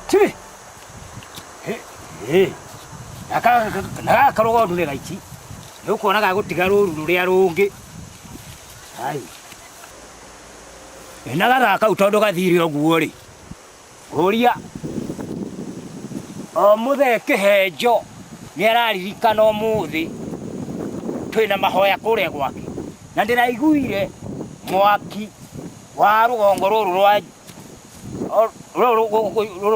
Tibi. Naka karogo ndune gaiti. Nuko naga gutiga ruru ruria rungi. Ai. Enaga ka utondo gathiri oguo ri. Uria. Muthe kihenjo ni araririkana umuthi. Twina mahoya kuria gwake. Na ndiraiguire mwaki wa rugongo ruru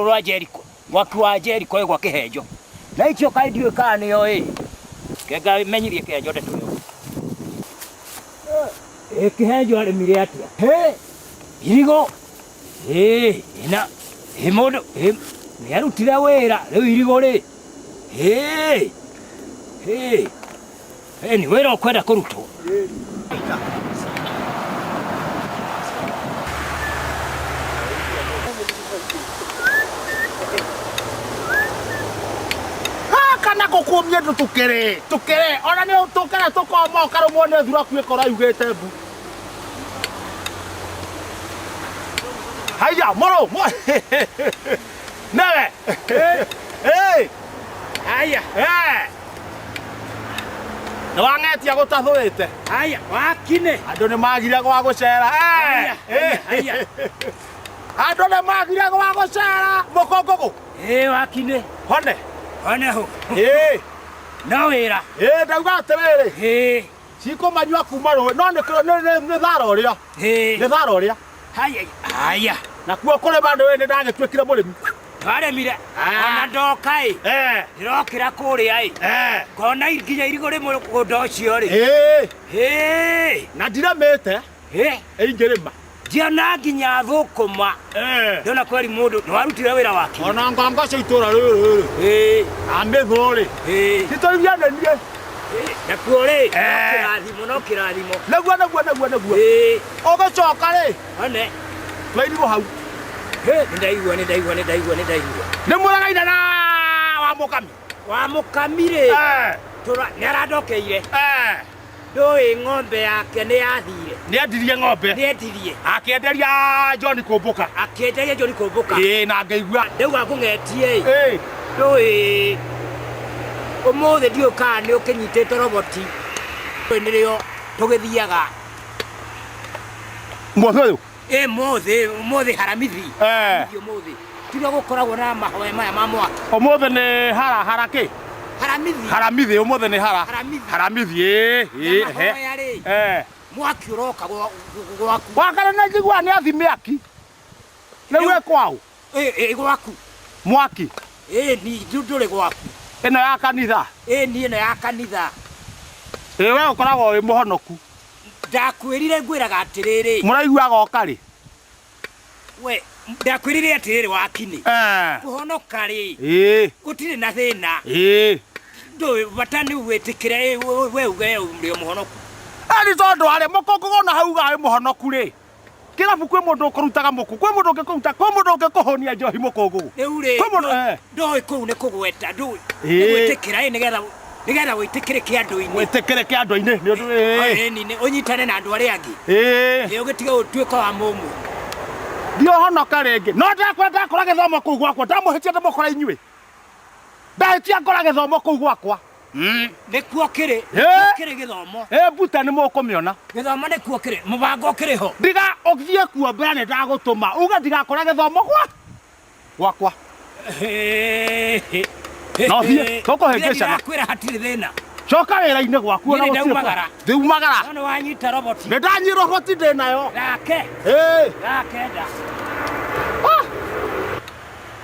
rwa Jeriko. Mwaki wa Jeriko egwa kihenjo. Na icio kaindiwe kana yo Kega menyirie kihenjo ndeto yo. Kihenjo arimire atia. Irigo. Ina. Mundu ni arutire wira riu irigo ri. Ni wira ukwenda kurutwo. Kana kukumye tukere ona ni tukere tukoma karumwo ne thura kwikora yugete mbu haya moro nawe haya Nwangetia gutathwite haya wakine andu ni magire gwa gucera haya andu ni magire gwa gucera mukongogo wakine Hone ho. No wira. Ndauga atiriri. Ciko manyua kuma rwe no ni tharo ria. Ni tharo ria. Haya. Na kuo kule bandu we ni ndagitwikire murimi. Twaremire. Ona ndoka ndirokira kuria kona nginya irigo rimwe gunda ucio ri. Na ndiramite. Ingirima. Ndiona nginya thukuma. Ndona kweri mundu ni warutire wira wake. Ona nganga cia itura riri. Amithuri. Titoiviane nie. Nakuo ri. Kirathimo. Naguo. Ugicoka ri. One. Twairigo hau. Ndaigua. Ni muragaina na wa mukami ri. Tura ni arandokeire. Ndoi ng'ombe yake ni yathire. Ni endirie ng'ombe. Ni endirie. Akienderia John Kumbuka. Na ngaigua. Ndauga kung'etie. Ndoi umuthi ndiuka ni ukinyitite roboti. Nirio tugithiaga. Muthi haramithi. Muthi. Tiga gukoragwo na mahoya maya ma mwaka. Umuthi ni haraki. Haramithi umuthi ni haramithi mwaki uroka gwaku wakana na njigua ni athime aki niwe kwao gwaku mwaki ni ndure gwaku ino ya kanitha ni ino ya kanitha we ukoragwo wi muhonoku ndakwirire ngwiraga atiriri muraiguaga okari we ndakwirire atiriri wakini kuhonoka ri gutire na thina ndo batani wetikire we uge umrio muhonoku ari tondu ari mukongo na hauga ari muhonoku ri kirabu kwi mundu ukurutaga muku kwi mundu ukikuruta kwi mundu ukikuhonia njohi mukongo kwi mundu ndo iku ni kugweta ndo wetikira nigetha witikire kiandu-ini ni unyitane na andu aria angi ugitiga utwika wa mumu dio honoka ringi no ndakwenda kora githomo kuu gwakwa ndamuhitia ndamukora inyui ndahitia ngora githomo kuu gwakwa nikuo kiri githomo buta ni mukumiona githomo nikuo kiri mubango kiri ho ndiga uthie kuo mbere ni ndagutuma uga ndigakora githomo gwakwa no thie tukuhengecana kwira hatiri thina coka wira-ini gwaku na ndiumagara no wanyita roboti ni ndanyi roboti ndinayo gake nda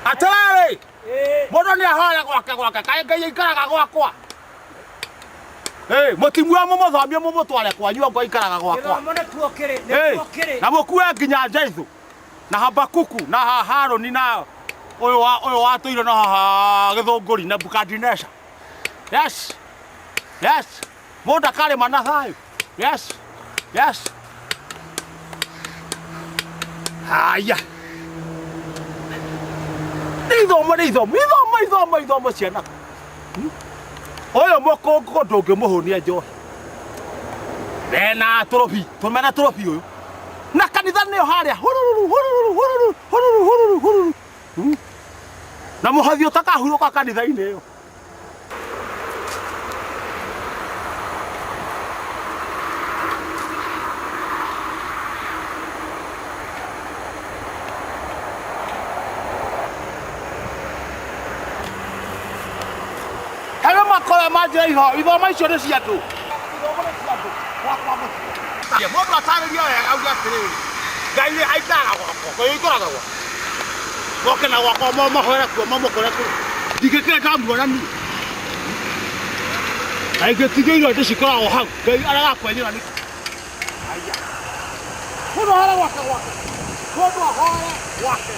atirari mundu ni ahoya gwake kaĩ Ngai aikaraga gwakwa mutimua mumuthambie mumutware kwanyu ngo aikaraga gwakwa na mukue nginya Jaithu na Habakuku na Haroni na uyu watuire na haha Githunguri na Nebukadneza yes mundu akarima na thayu yes haya ithomo ciana uyu mukongo ndungimuhunia njohi mena torofi uyu na kanitha niyo haria na mũhothi ũtakahurũka kanitha-inĩ ĩyo. Hena makora ma njĩra ithoma icio nĩ cia andũ. Ithoma nĩ cia andũ. Gwakwa mũciĩ. Mũndũ atarĩria wega auga atĩrĩrĩ, Ngai nĩ aikaraga gwakwa, Ngai aikaraga gwakwa. Moke na gwakwa mahoere kuo mamũkore kuo. Ndingĩkĩra ndamuona niĩ. Na ingĩtigĩirwo ndĩ cikoragwo hau, Ngai aragakwenyera nĩkĩ. Aya. Mũndũ ahoere gwake. Mũndũ ahoere gwake.